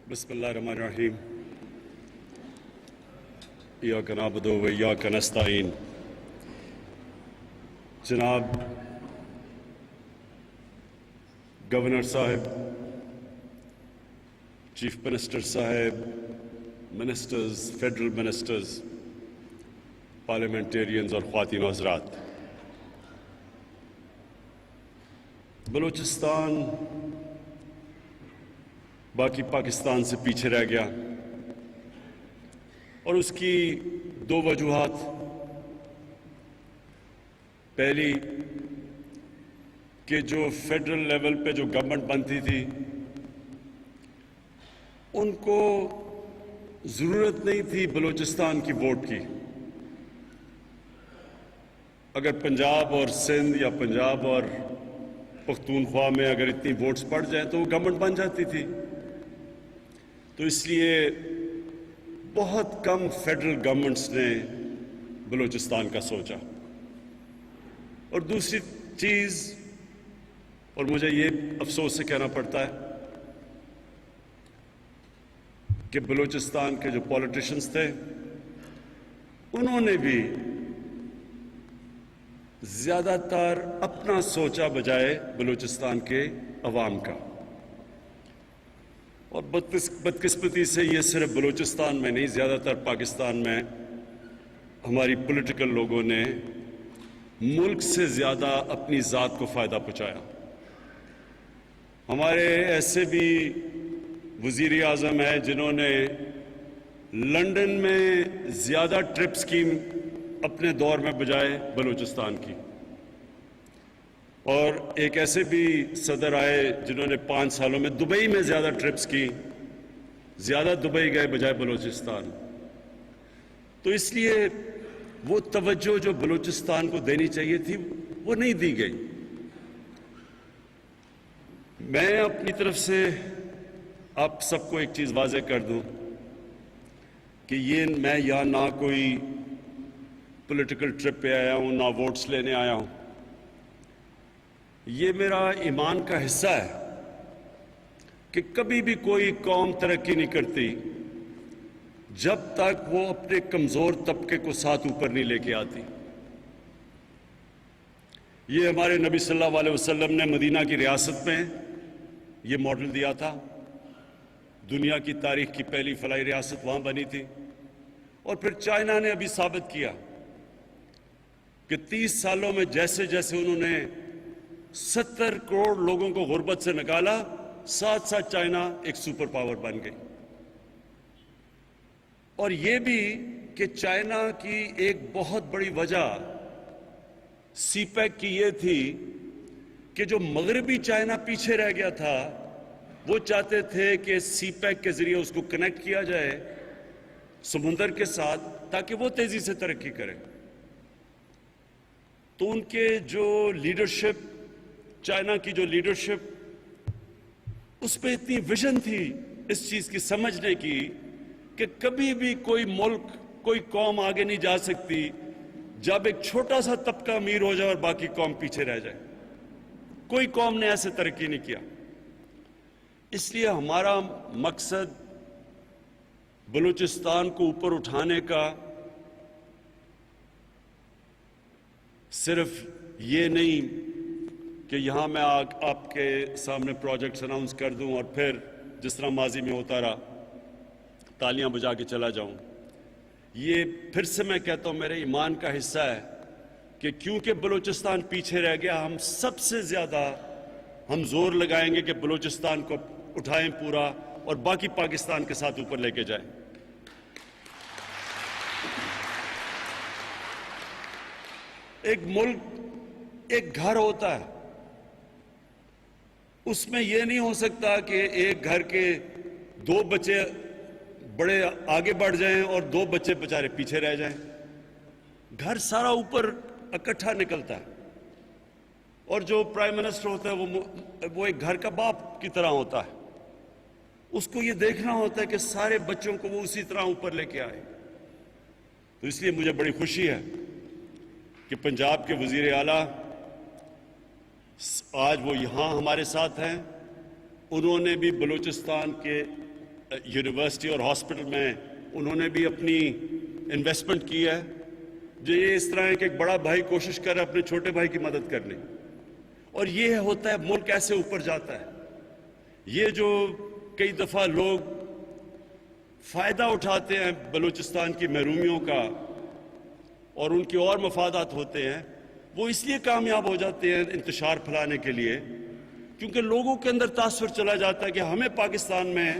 बिस्मिल्लाहिर्रहमानिर्रहीम। इय्याका नअबुदु व इय्याका नस्तईन। जनाब गवर्नर साहब, चीफ मिनिस्टर साहब, मिनिस्टर्स, फेडरल मिनिस्टर्स, पार्लियामेंटेरियंस और ख्वातीन और हज़रात, बलूचिस्तान बाकी पाकिस्तान से पीछे रह गया और उसकी दो वजूहात। पहली कि जो फेडरल लेवल पे जो गवर्नमेंट बनती थी उनको ज़रूरत नहीं थी बलूचिस्तान की वोट की। अगर पंजाब और सिंध या पंजाब और पख्तूनख्वा में अगर इतनी वोट्स पड़ जाए तो वो गवर्नमेंट बन जाती थी। तो इसलिए बहुत कम फेडरल गवर्नमेंट्स ने बलूचिस्तान का सोचा। और दूसरी चीज़, और मुझे ये अफसोस से कहना पड़ता है कि बलूचिस्तान के जो पॉलिटिशियंस थे उन्होंने भी ज़्यादातर अपना सोचा बजाय बलूचिस्तान के अवाम का। और बदकिस्मती से ये सिर्फ बलूचिस्तान में नहीं, ज़्यादातर पाकिस्तान में हमारी पॉलिटिकल लोगों ने मुल्क से ज़्यादा अपनी ज़ात को फ़ायदा पहुँचाया। हमारे ऐसे भी वज़ीर आज़म हैं जिन्होंने लंदन में ज़्यादा ट्रिप्स की अपने दौर में बजाय बलूचिस्तान की, और एक ऐसे भी सदर आए जिन्होंने 5 सालों में दुबई में ज़्यादा ट्रिप्स की, ज़्यादा दुबई गए बजाय बलूचिस्तान। तो इसलिए वो तवज्जो जो बलूचिस्तान को देनी चाहिए थी वो नहीं दी गई। मैं अपनी तरफ से आप सबको एक चीज़ वाज़ेह कर दूं कि ये मैं यहाँ ना कोई पॉलिटिकल ट्रिप पे आया हूँ, ना वोट्स लेने आया हूँ। ये मेरा ईमान का हिस्सा है कि कभी भी कोई कौम तरक्की नहीं करती जब तक वो अपने कमज़ोर तबके को साथ ऊपर नहीं लेके आती। ये हमारे नबी सल्लल्लाहु अलैहि वसल्लम ने मदीना की रियासत में ये मॉडल दिया था। दुनिया की तारीख की पहली फलाही रियासत वहाँ बनी थी। और फिर चाइना ने अभी साबित किया कि 30 सालों में जैसे जैसे उन्होंने 70 करोड़ लोगों को गुर्बत से निकाला, साथ साथ चाइना एक सुपर पावर बन गई। और ये भी कि चाइना की एक बहुत बड़ी वजह सीपैक की ये थी कि जो मगरबी चाइना पीछे रह गया था वो चाहते थे कि सीपैक के जरिए उसको कनेक्ट किया जाए समुंदर के साथ ताकि वो तेजी से तरक्की करे। तो उनके जो लीडरशिप, चाइना की जो लीडरशिप, उस पर इतनी विजन थी इस चीज़ की समझने की कि कभी भी कोई मुल्क, कोई कौम आगे नहीं जा सकती जब एक छोटा सा तबका अमीर हो जाए और बाकी कौम पीछे रह जाए। कोई कौम ने ऐसे तरक्की नहीं किया। इसलिए हमारा मकसद बलूचिस्तान को ऊपर उठाने का सिर्फ ये नहीं कि यहाँ मैं आपके सामने प्रोजेक्ट्स अनाउंस कर दूं और फिर जिस तरह माजी में होता रहा तालियां बजा के चला जाऊं। ये फिर से मैं कहता हूँ मेरे ईमान का हिस्सा है कि क्योंकि बलूचिस्तान पीछे रह गया, हम सबसे ज़्यादा हम जोर लगाएंगे कि बलूचिस्तान को उठाएं पूरा और बाकी पाकिस्तान के साथ ऊपर लेके जाएं। एक मुल्क एक घर होता है, उसमें यह नहीं हो सकता कि एक घर के 2 बच्चे बड़े आगे बढ़ जाएं और 2 बच्चे बेचारे पीछे रह जाएं। घर सारा ऊपर इकट्ठा निकलता है। और जो प्राइम मिनिस्टर होता है वो एक घर का बाप की तरह होता है। उसको ये देखना होता है कि सारे बच्चों को वो उसी तरह ऊपर लेके आए। तो इसलिए मुझे बड़ी खुशी है कि पंजाब के वजीर आला आज वो यहाँ हमारे साथ हैं। उन्होंने भी बलूचिस्तान के یونیورسٹی اور ہاسپٹل میں انہوں نے بھی اپنی انویسٹمنٹ کی ہے. جو یہ اس طرح ہے کہ ایک بڑا بھائی کوشش کر رہا ہے اپنے چھوٹے بھائی کی مدد کرنے, اور یہ ہوتا ہے ملک ایسے اوپر جاتا ہے. یہ جو کئی دفعہ لوگ فائدہ اٹھاتے ہیں بلوچستان کی محرومیوں کا اور ان کے اور مفادات ہوتے ہیں, وہ اس لیے کامیاب ہو جاتے ہیں انتشار پھیلانے کے لیے کیونکہ لوگوں کے اندر تاثر چلا جاتا ہے کہ ہمیں پاکستان میں,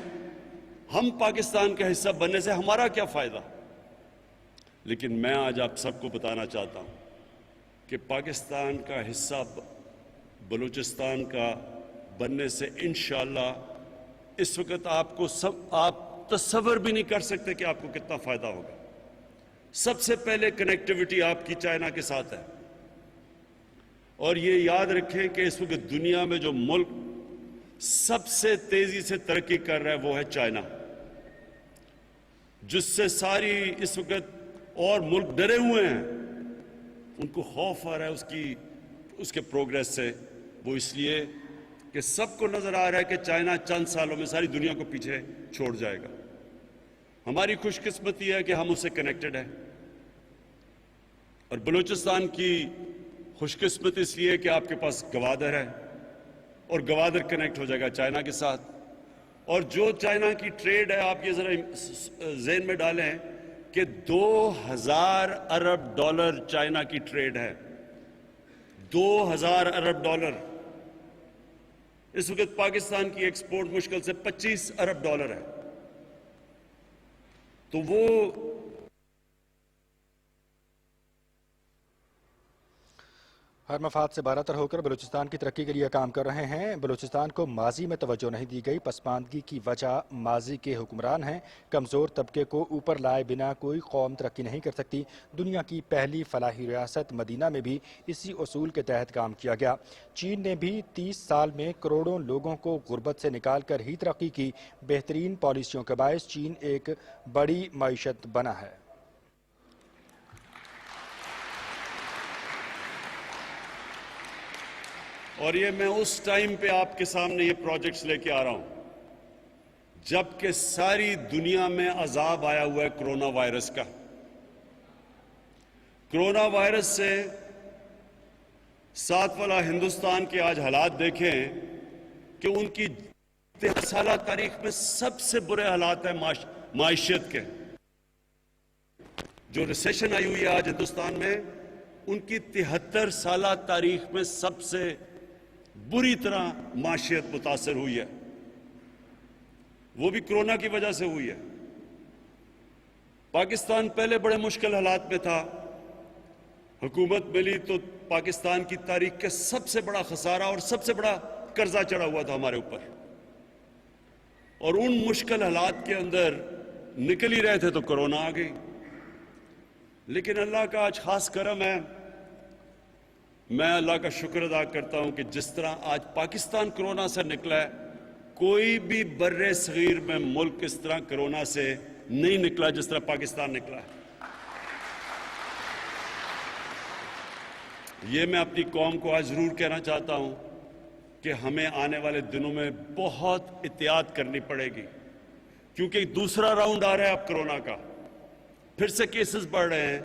ہم پاکستان کا حصہ بننے سے ہمارا کیا فائدہ. لیکن میں آج آپ سب کو بتانا چاہتا ہوں کہ پاکستان کا حصہ بلوچستان کا بننے سے انشاءاللہ اس وقت آپ تصور بھی نہیں کر سکتے کہ آپ کو کتنا فائدہ ہوگا. سب سے پہلے کنیکٹیوٹی آپ کی چائنا کے ساتھ ہے, اور یہ یاد رکھیں کہ اس وقت دنیا میں جو ملک سب سے تیزی سے ترقی کر رہا ہے وہ ہے چائنا, جس سے ساری اس وقت اور ملک ڈرے ہوئے ہیں, ان کو خوف آ رہا ہے اس کے پروگریس سے. وہ اس لیے کہ سب کو نظر آ رہا ہے کہ چائنا چند سالوں میں ساری دنیا کو پیچھے چھوڑ جائے گا. ہماری خوش قسمتی ہے کہ ہم اس سے کنیکٹڈ ہیں, اور بلوچستان کی خوش قسمت اس لیے کہ آپ کے پاس گوادر ہے, اور گوادر کنیکٹ ہو جائے گا چائنا کے ساتھ. اور جو چائنا کی ٹریڈ ہے آپ یہ ذرا ذہن میں ڈالیں کہ 2000 ارب ڈالر چائنا کی ٹریڈ ہے, 2000 ارب ڈالر. اس وقت پاکستان کی ایکسپورٹ مشکل سے 25 ارب ڈالر ہے. تو وہ ہر مفاد سے بارہ تر ہو کر بلوچستان کی ترقی کے لیے کام کر رہے ہیں. بلوچستان کو ماضی میں توجہ نہیں دی گئی. پسماندگی کی وجہ ماضی کے حکمران ہیں. کمزور طبقے کو اوپر لائے بنا کوئی قوم ترقی نہیں کر سکتی. دنیا کی پہلی فلاحی ریاست مدینہ میں بھی اسی اصول کے تحت کام کیا گیا. چین نے بھی 30 سال میں کروڑوں لوگوں کو غربت سے نکال کر ہی ترقی کی. بہترین پالیسیوں کے باعث چین ایک بڑی معیشت بنا ہے. اور یہ میں اس ٹائم پہ آپ کے سامنے یہ پروجیکٹس لے کے آ رہا ہوں جبکہ ساری دنیا میں عذاب آیا ہوا ہے کرونا وائرس کا. کرونا وائرس سے ساتھ والا ہندوستان کے آج حالات دیکھیں کہ ان کی 30 سالہ تاریخ میں سب سے برے حالات ہیں معیشت کے. جو ریسیشن آئی ہوئی ہے آج ہندوستان میں, ان کی 73 سالہ تاریخ میں سب سے بری طرح معیشت متاثر ہوئی ہے. وہ بھی کرونا کی وجہ سے ہوئی ہے. پاکستان پہلے بڑے مشکل حالات میں تھا, حکومت ملی تو پاکستان کی تاریخ کا سب سے بڑا خسارہ اور سب سے بڑا قرضہ چڑھا ہوا تھا ہمارے اوپر, اور ان مشکل حالات کے اندر نکل ہی رہے تھے تو کرونا آ گئی. لیکن اللہ کا آج خاص کرم ہے, میں اللہ کا شکر ادا کرتا ہوں کہ جس طرح آج پاکستان کرونا سے نکلا ہے, کوئی بھی بر صغیر میں ملک اس طرح کرونا سے نہیں نکلا جس طرح پاکستان نکلا ہے. یہ میں اپنی قوم کو آج ضرور کہنا چاہتا ہوں کہ ہمیں آنے والے دنوں میں بہت احتیاط کرنی پڑے گی, کیونکہ دوسرا راؤنڈ آ رہا ہے اب کرونا کا, پھر سے کیسز بڑھ رہے ہیں.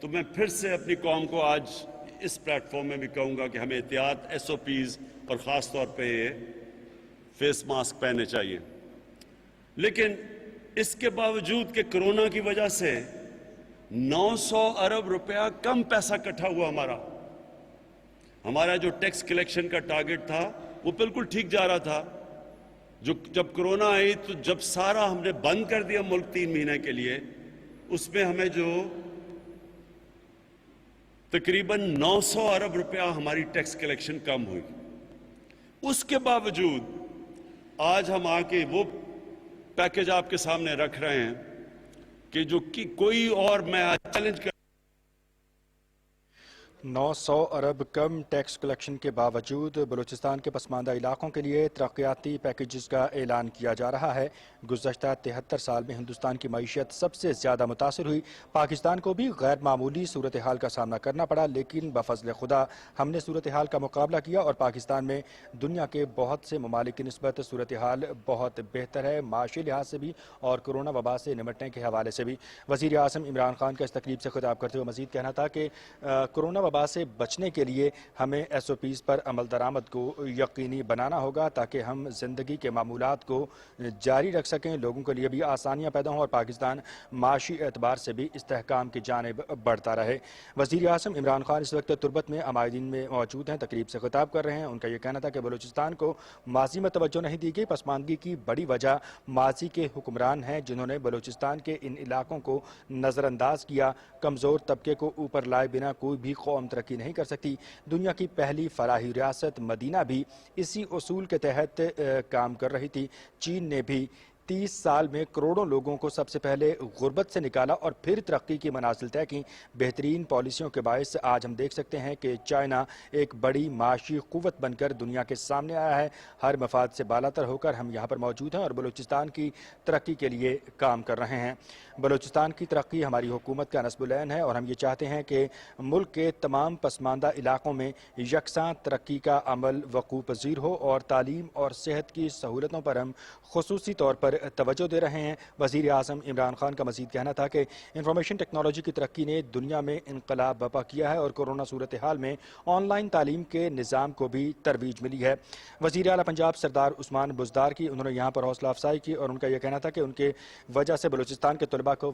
تو میں پھر سے اپنی قوم کو آج اس پلیٹ فارم میں بھی کہوں گا کہ ہمیں احتیاط SOPs اور خاص طور پہ فیس ماسک پہننے چاہیے. لیکن اس کے باوجود کہ کرونا کی وجہ سے 900 ارب روپیہ کم پیسہ اکٹھا ہوا, ہمارا جو ٹیکس کلیکشن کا ٹارگٹ تھا وہ بالکل ٹھیک جا رہا تھا. جب کرونا آئی تو جب سارا ہم نے بند کر دیا ملک 3 مہینے کے لیے, اس میں ہمیں جو تقریباً 900 ارب روپیہ ہماری ٹیکس کلیکشن کم ہوئی. اس کے باوجود آج ہم آ کے وہ پیکج آپ کے سامنے رکھ رہے ہیں کہ جو کوئی اور میں چیلنج کر 900 अरब कम टैक्स कलेक्शन के बावजूद बलूचिस्तान के पसमानदा इलाकों के लिए तरक्याती पैकेजेस का ऐलान किया जा रहा है। गुज़श्ता 73 साल में हिंदुस्तान की मईशत सबसे ज़्यादा मुतासर हुई। पाकिस्तान को भी गैर मामूली सूरत हाल का सामना करना पड़ा, लेकिन बफज़ल खुदा हमने सूरत हाल का मुकाबला किया और पाकिस्तान में दुनिया के बहुत से ममालिक की निस्बत सूरत हाल बहुत बेहतर है, माशी लिहाज से भी और कोरोना वबा से निमटने के हवाले से भी। वज़ीर आज़म इमरान खान का इस तकरीब से खिताब करते हुए मज़ीद कहना था कि कोरोना वबा से बचने के लिए हमें SOPs पर अमल दरामद को यकीनी बनाना होगा ताकि हम ज़िंदगी के मामूलात को जारी रख सकें, लोगों के लिए भी आसानियाँ पैदा हों और पाकिस्तान माशी एतबार से भी इस्तेहकाम की जानिब बढ़ता रहे। वज़ीर आज़म इमरान खान इस वक्त तुर्बत में अमायदीन में मौजूद हैं, तकरीब से खिताब कर रहे हैं। उनका ये कहना था कि बलूचिस्तान को माजी में तवज्जो नहीं दी गई। पसमानदगी की बड़ी वजह माजी के हुक्मरान हैं जिन्होंने बलूचिस्तान के इन इलाकों को नज़रअंदाज किया। कमज़ोर तबके को ऊपर लाए बिना कोई भी कौम तरक्की नहीं कर सकती। दुनिया की पहली फलाही रियासत मदीना भी इसी उसूल के तहत काम कर रही थी। चीन ने भी 30 साल में करोड़ों लोगों को सबसे पहले गुर्बत से निकाला और फिर तरक्की की मनाजिल तय की। बेहतरीन पॉलिसियों के बायस आज हम देख सकते हैं कि चाइना एक बड़ी माशी कुव्वत बनकर दुनिया के सामने आया है। हर मफाद से बालातर होकर हम यहाँ पर मौजूद हैं और बलूचिस्तान की तरक्की के लिए काम कर रहे हैं। बलूचिस्तान की तरक्की हमारी हुकूमत का नस्ब-उल-ऐन है और हम ये चाहते हैं कि मुल्क के तमाम पसमानदा इलाकों में यकसां तरक्की का अमल वक़ूफ़ पज़ीर हो और तालीम और सेहत की सहूलतों पर हम खुसूसी तौर पर तवज्जो दे रहे हैं। वज़ीर आज़म इमरान खान का मज़ीद कहना था कि इंफॉर्मेशन टेक्नोलॉजी की तरक्की ने दुनिया में इनकलाब बर्पा किया है और कोरोना सूरत हाल में ऑनलाइन तालीम के निज़ाम को भी तरवीज मिली है। वज़ीर आला पंजाब सरदार उस्मान बुज़दार की उन्होंने यहाँ पर हौसला अफजाई की और उनका यह कहना था कि उनके वजह से बलूचिस्तान के तलबा को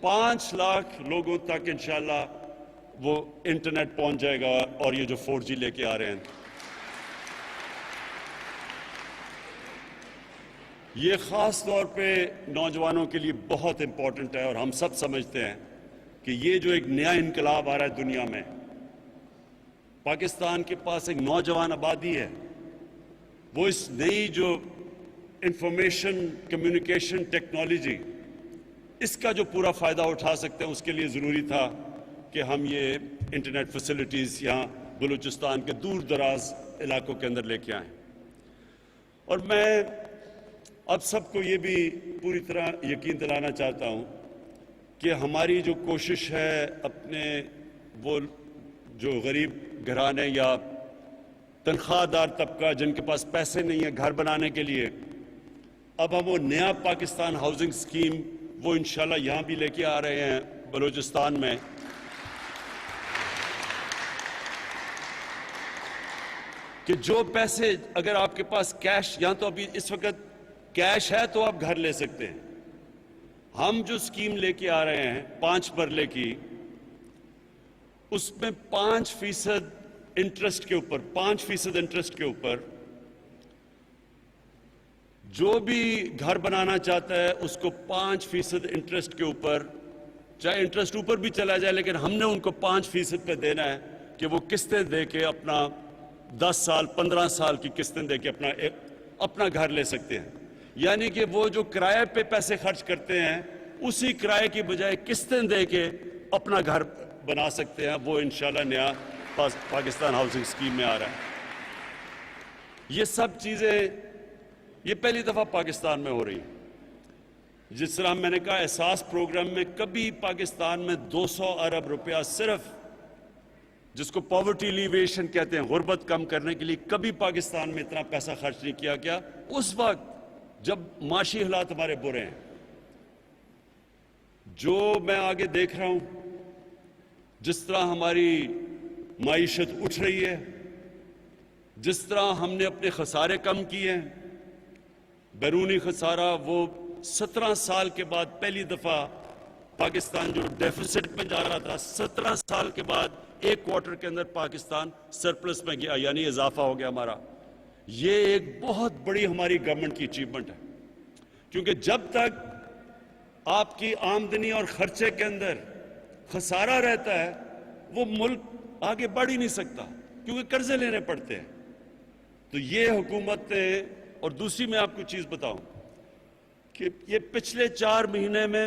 5 लाख लोगों तक इंशाल्लाह वो इंटरनेट पहुंच जाएगा और ये जो 4G लेके आ रहे हैं, ये खास तौर पे नौजवानों के लिए बहुत इंपॉर्टेंट है और हम सब समझते हैं कि ये जो एक नया इनकलाब आ रहा है दुनिया में, पाकिस्तान के पास एक नौजवान आबादी है, वो इस नई जो इंफॉर्मेशन कम्युनिकेशन टेक्नोलॉजी इसका जो पूरा फ़ायदा उठा सकते हैं, उसके लिए ज़रूरी था कि हम ये इंटरनेट फैसिलिटीज़ यहाँ बलूचिस्तान के दूर दराज इलाकों के अंदर लेके आएँ। और मैं अब सबको ये भी पूरी तरह यकीन दिलाना चाहता हूँ कि हमारी जो कोशिश है अपने वो जो गरीब घराने या तनख्वाहदार तबका जिनके पास पैसे नहीं है घर बनाने के लिए, अब हम वो नया पाकिस्तान हाउसिंग स्कीम वो इंशाल्लाह यहाँ भी लेके आ रहे हैं बलूचिस्तान में, कि जो पैसे अगर आपके पास कैश, यहाँ तो अभी इस वक्त कैश है तो आप घर ले सकते हैं। हम जो स्कीम लेके आ रहे हैं 5 मरले की, उसमें 5% इंटरेस्ट के ऊपर 5% इंटरेस्ट के ऊपर जो भी घर बनाना चाहता है उसको 5% इंटरेस्ट के ऊपर, चाहे इंटरेस्ट ऊपर भी चला जाए, लेकिन हमने उनको 5% पे देना है कि वो किस्तें दे के अपना 10 साल 15 साल की किस्तें दे के अपना घर ले सकते हैं। यानी कि वो जो किराए पे पैसे खर्च करते हैं उसी किराए की बजाय किस्तें दे के अपना घर बना सकते हैं। वो इंशाल्लाह नया पाकिस्तान हाउसिंग स्कीम में आ रहा है। ये सब चीज़ें ये पहली दफ़ा पाकिस्तान में हो रही है। जिस तरह मैंने कहा एहसास प्रोग्राम में कभी पाकिस्तान में 200 अरब रुपया सिर्फ जिसको पॉवर्टी एलिवेशन कहते हैं, गुर्बत कम करने के लिए, कभी पाकिस्तान में इतना पैसा खर्च नहीं किया गया उस वक्त जब माशी हालात हमारे बुरे हैं। जो मैं आगे देख रहा हूं, जिस तरह हमारी माईशत उठ रही है, जिस तरह हमने अपने खसारे कम किए हैं, बैरूनी खसारा वो 17 साल के बाद पहली दफा पाकिस्तान जो डेफिसिट में जा रहा था, 17 साल के बाद एक क्वार्टर के अंदर पाकिस्तान सरप्लस में गया, यानी इजाफा हो गया हमारा। ये एक बहुत बड़ी हमारी गवर्नमेंट की अचीवमेंट है, क्योंकि जब तक आपकी आमदनी और खर्चे के अंदर खसारा रहता है वो मुल्क आगे बढ़ ही नहीं सकता, क्योंकि कर्जे लेने पड़ते हैं। तो ये हुकूमत ने, और दूसरी मैं आपको चीज बताऊं कि ये पिछले 4 महीने में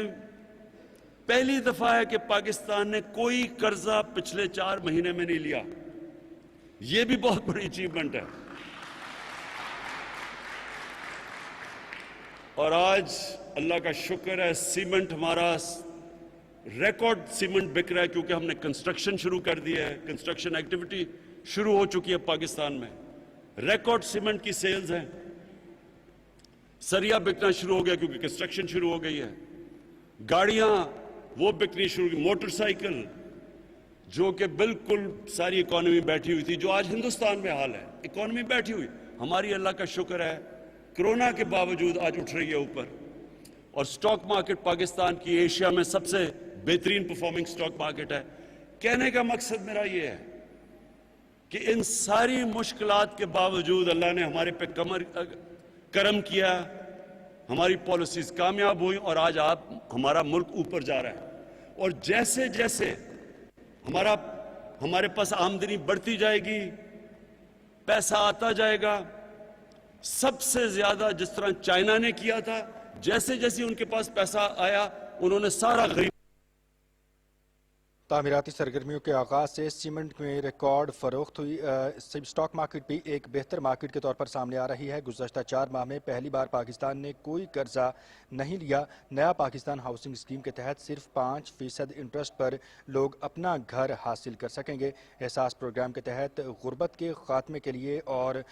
पहली दफा है कि पाकिस्तान ने कोई कर्जा पिछले 4 महीने में नहीं लिया। ये भी बहुत बड़ी अचीवमेंट है। और आज अल्लाह का शुक्र है, सीमेंट हमारा रिकॉर्ड सीमेंट बिक रहा है, क्योंकि हमने कंस्ट्रक्शन शुरू कर दिया है। कंस्ट्रक्शन एक्टिविटी शुरू हो चुकी है पाकिस्तान में। रिकॉर्ड सीमेंट की सेल्स हैं। सरिया बिकना शुरू हो गया क्योंकि कंस्ट्रक्शन शुरू हो गई है। गाड़ियां वो बिकनी शुरू हुई। मोटरसाइकिल, जो कि बिल्कुल सारी इकॉनमी बैठी हुई थी, जो आज हिंदुस्तान में हाल है, इकॉनमी बैठी हुई, हमारी अल्लाह का शुक्र है कोरोना के बावजूद आज उठ रही है ऊपर। और स्टॉक मार्केट पाकिस्तान की एशिया में सबसे बेहतरीन परफॉर्मिंग स्टॉक मार्केट है। कहने का मकसद मेरा ये है कि इन सारी मुश्किलात के बावजूद अल्लाह ने हमारे पे करम किया, हमारी पॉलिसीज कामयाब हुई और आज हमारा मुल्क ऊपर जा रहा है। और जैसे जैसे हमारे पास आमदनी बढ़ती जाएगी, पैसा आता जाएगा, सबसे ज्यादा जिस तरह चाइना ने किया था, जैसे जैसे उनके पास पैसा आया उन्होंने सारा गरीब। तामीराती सरगर्मियों के आगाज से सीमेंट में रिकॉर्ड फरोख्त हुई। स्टॉक मार्केट भी एक बेहतर मार्केट के तौर पर सामने आ रही है। गुज़श्ता 4 माह में पहली बार पाकिस्तान ने कोई कर्जा नहीं लिया। नया पाकिस्तान हाउसिंग स्कीम के तहत सिर्फ 5% इंटरेस्ट पर लोग अपना घर हासिल कर सकेंगे। एहसास प्रोग्राम के तहत गुर्बत के खात्मे के लिए और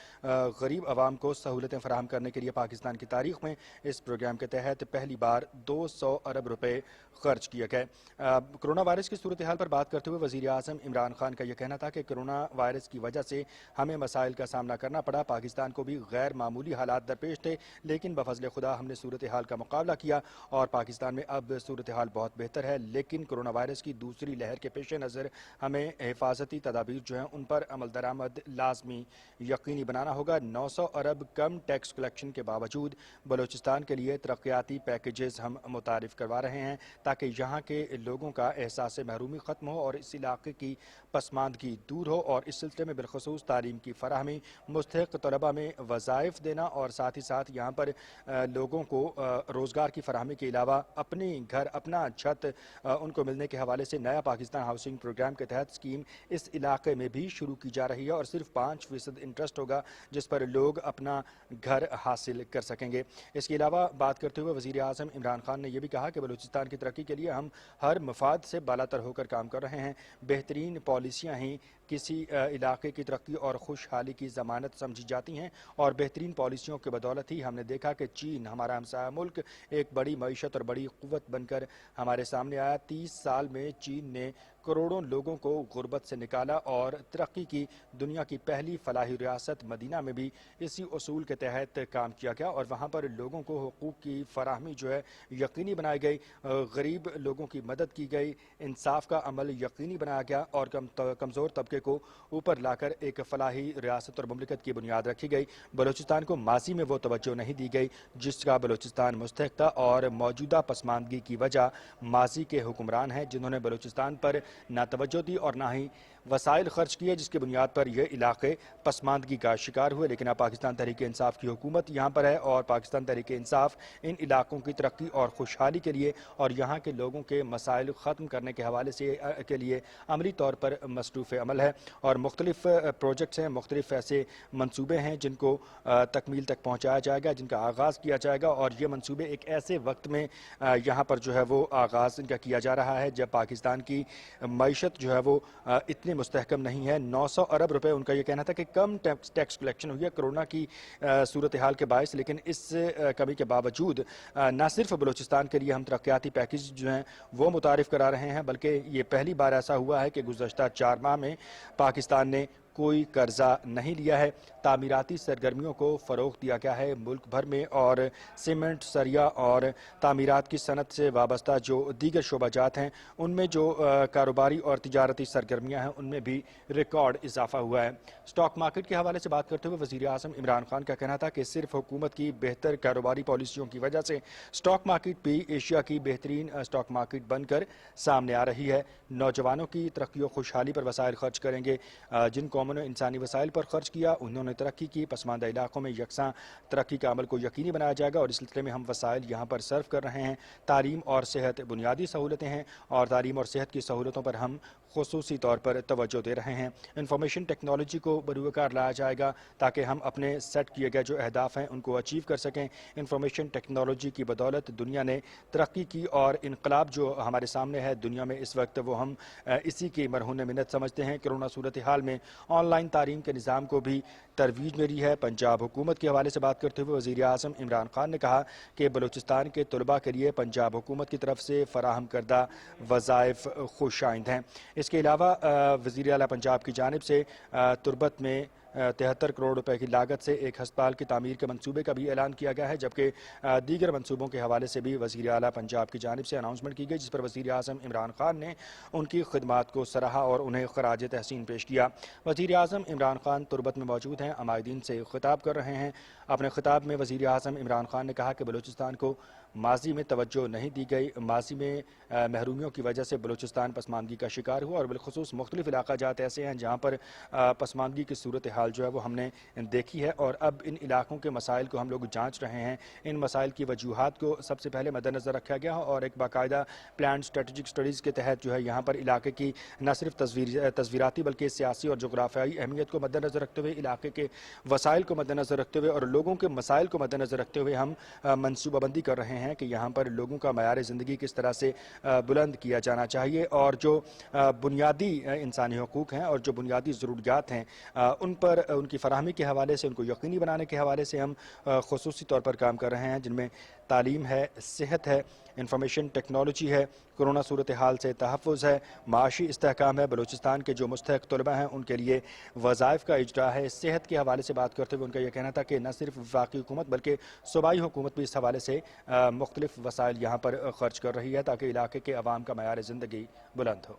गरीब आवाम को सहूलतें फराहम करने के लिए पाकिस्तान की तारीख में इस प्रोग्राम के तहत पहली बार 200 अरब रुपए खर्च किए गए। कोरोना वायरस की सूरत हाल पर बात करते हुए वज़ीर आज़म इमरान खान का यह कहना था कि कोरोना वायरस की वजह से हमें मसाइल का सामना करना पड़ा। पाकिस्तान को भी गैर मामूली हालात दरपेश थे, लेकिन बफज़ल खुदा हमने सूरत हाल का मुकाबला किया और पाकिस्तान में अब सूरत हाल बहुत बेहतर है। लेकिन कोरोना वायरस की दूसरी लहर के पेश नज़र हमें हिफाजती तदाबीर जो हैं उन पर अमल दरामद लाजमी यकीनी बनाना होगा। 900 अरब कम टैक्स कलेक्शन के बावजूद बलूचिस्तान के लिए तरक्याती पैकेजेस हम मुतारिफ करवा रहे हैं ताकि यहाँ के लोगों का एहसास महरूमी ख़त्म हो और इस इलाके की पसमानदगी दूर हो। और इस सिलसिले में बिलखसूस तालीम की फराहमी, मुस्तहिक़ तलबा में वज़ाइफ देना और साथ ही साथ यहाँ पर लोगों को रोज़गार की फराहमी के अलावा अपनी घर, अपना छत उनको मिलने के हवाले से नया पाकिस्तान हाउसिंग प्रोग्राम के तहत स्कीम इस इलाके में भी शुरू की जा रही है और सिर्फ 5% इंटरेस्ट होगा जिस पर लोग अपना घर हासिल कर सकेंगे। इसके अलावा बात करते हुए वज़ीर आज़म इमरान खान ने यह भी कहा कि बलूचिस्तान की तरक्की के लिए हम हर मफाद से बालातर होकर काम कर रहे हैं। बेहतरीन पॉलिसियाँ ही किसी इलाके की तरक्की और खुशहाली की ज़मानत समझी जाती हैं और बेहतरीन पॉलिसियों की बदौलत ही हमने देखा कि चीन, हमारा हमसाया मुल्क, एक बड़ी मईशत और बड़ी क़ुव्वत बनकर हमारे सामने आया। 30 साल में चीन ने करोड़ों लोगों को गुर्बत से निकाला और तरक्की की दुनिया की पहली फलाही रियासत मदीना में भी इसी उसूल के तहत काम किया गया और वहाँ पर लोगों को हुकूक की फराहमी जो है यकीनी बनाई गई, गरीब लोगों की मदद की गई, इंसाफ का अमल यकीनी बनाया गया और कमज़ोर तबके को ऊपर लाकर एक फलाही रियासत और मुमलिकत की बुनियाद रखी गई। बलूचिस्तान को माजी में वो तवज्जो नहीं दी गई जिसका बलूचिस्तान मुस्तहिक़ था और मौजूदा पसमानदगी की वजह माजी के हुक्मरान हैं जिन्होंने बलूचिस्तान पर ना तवज्जो दी और ना ही वसाइल खर्च किए जिसकी बुनियाद पर यह इलाके पसमानदगी का शिकार हुए। लेकिन अब पाकिस्तान तहरीक इंसाफ की हुकूमत यहाँ पर है और पाकिस्तान तहरीक इंसाफ इन इलाकों की तरक्की और खुशहाली के लिए और यहाँ के लोगों के मसाइल ख़त्म करने के हवाले से के लिए अमली तौर पर मसरूफ़ अमल है और मुख्तलिफ प्रोजेक्ट्स हैं, मुख्तलिफ ऐसे मनसूबे हैं जिनको तकमील तक पहुँचाया जाएगा, जिनका आगाज़ किया जाएगा और ये मनसूबे एक ऐसे वक्त में यहाँ पर जो है वो आगाज़ इनका किया जा रहा है जब पाकिस्तान की मईशत जो है वो इतनी मुस्तहकम नहीं है। 900 अरब रुपए उनका ये कहना था कि कम टैक्स कलेक्शन हुई है कोरोना की सूरत हाल के बायस, लेकिन इस कमी के बावजूद न सिर्फ बलूचिस्तान के लिए हम तरक्याती पैकेज जो हैं वो मुतारिफ करा रहे हैं बल्कि ये पहली बार ऐसा हुआ है कि गुज़श्ता 4 माह में पाकिस्तान ने कोई कर्जा नहीं लिया है। तामीराती सरगर्मियों को फ़रोग़ दिया गया है मुल्क भर में और सीमेंट, सरिया और तामीरात की सनत से वाबस्ता जो दीगर शोबाजात हैं उनमें जो कारोबारी और तिजारती सरगर्मियाँ हैं उनमें भी रिकॉर्ड इजाफा हुआ है। स्टॉक मार्केट के हवाले से बात करते हुए वज़ीर आज़म इमरान खान का कहना था कि सिर्फ हुकूमत की बेहतर कारोबारी पॉलिसियों की वजह से स्टॉक मार्केट भी एशिया की बेहतरीन स्टॉक मार्केट बनकर सामने आ रही है। नौजवानों की तरक्की और खुशहाली पर वसाइल खर्च करेंगे जिन कौमों ہم نے انسانی وسائل پر خرچ کیا، انہوں نے ترقی کی، پسماندہ علاقوں میں یکساں ترقی کے عمل کو یقینی بنایا جائے گا اور اس سلسلے میں ہم وسائل یہاں پر صرف کر رہے ہیں۔ تعلیم اور صحت بنیادی سہولتیں ہیں اور تعلیم اور صحت کی سہولتوں پر ہم خصوصی طور پر توجہ دے رہے ہیں۔ انفارمیشن ٹیکنالوجی کو بروکار لایا جائے گا تاکہ ہم اپنے سیٹ کیے گئے جو اہداف ہیں ان کو اچیو کر سکیں۔ انفارمیشن ٹیکنالوجی کی بدولت دنیا نے ترقی کی اور انقلاب جو ہمارے سامنے ہے دنیا میں اس وقت وہ ہم اسی کی مرہون منت سمجھتے ہیں۔ کرونا صورتحال میں آن لائن تعلیم کے نظام کو بھی ترویج ملی ہے۔ پنجاب حکومت کے حوالے سے بات کرتے ہوئے وزیر اعظم عمران خان نے کہا کہ بلوچستان کے طلباء کے لیے پنجاب حکومت کی طرف سے فراہم کردہ وظائف خوش آئند ہیں۔ اس کے علاوہ وزیر اعلیٰ پنجاب کی جانب سے تربت میں 73 کروڑ روپے کی لاگت سے ایک ہسپتال کی تعمیر کے منصوبے کا بھی اعلان کیا گیا ہے، جبکہ دیگر منصوبوں کے حوالے سے بھی وزیر اعلیٰ پنجاب کی جانب سے اناؤنسمنٹ کی گئی، جس پر وزیر اعظم عمران خان نے ان کی خدمات کو سراہا اور انہیں خراج تحسین پیش کیا۔ وزیر اعظم عمران خان تربت میں موجود ہیں، عمائدین سے خطاب کر رہے ہیں۔ اپنے خطاب میں وزیر اعظم عمران خان نے کہا کہ بلوچستان کو ماضی میں توجہ نہیں دی گئی، ماضی میں محرومیوں کی وجہ سے بلوچستان پسماندگی کا شکار ہوا اور بالخصوص مختلف علاقہ جات ایسے ہیں جہاں پر پسماندگی کی صورتحال جو ہے وہ ہم نے دیکھی ہے اور اب ان علاقوں کے مسائل کو ہم لوگ جانچ رہے ہیں۔ ان مسائل کی وجوہات کو سب سے پہلے مد نظر رکھا گیا اور ایک باقاعدہ پلان اسٹریٹجک سٹڈیز کے تحت جو ہے یہاں پر علاقے کی نہ صرف تصویراتی بلکہ سیاسی اور جغرافیائی اہمیت کو مد نظر رکھتے ہوئے، علاقے کے وسائل کو مد نظر رکھتے ہوئے اور لوگوں کے مسائل کو مد نظر رکھتے ہوئے ہم منصوبہ بندی کر رہے ہیں کہ یہاں پر لوگوں کا معیار زندگی کس طرح سے بلند کیا جانا چاہیے اور جو بنیادی انسانی حقوق ہیں اور جو بنیادی ضروریات ہیں ان پر ان کی فراہمی کے حوالے سے، ان کو یقینی بنانے کے حوالے سے ہم خصوصی طور پر کام کر رہے ہیں، جن میں تعلیم ہے، صحت ہے، انفارمیشن ٹیکنالوجی ہے، کرونا صورتحال سے تحفظ ہے، معاشی استحکام ہے، بلوچستان کے جو مستحق طلباء ہیں ان کے لیے وظائف کا اجرا ہے۔ صحت کے حوالے سے بات کرتے ہوئے ان کا یہ کہنا تھا کہ نہ صرف وفاقی حکومت بلکہ صوبائی حکومت بھی اس حوالے سے مختلف وسائل یہاں پر خرچ کر رہی ہے تاکہ علاقے کے عوام کا معیار زندگی بلند ہو۔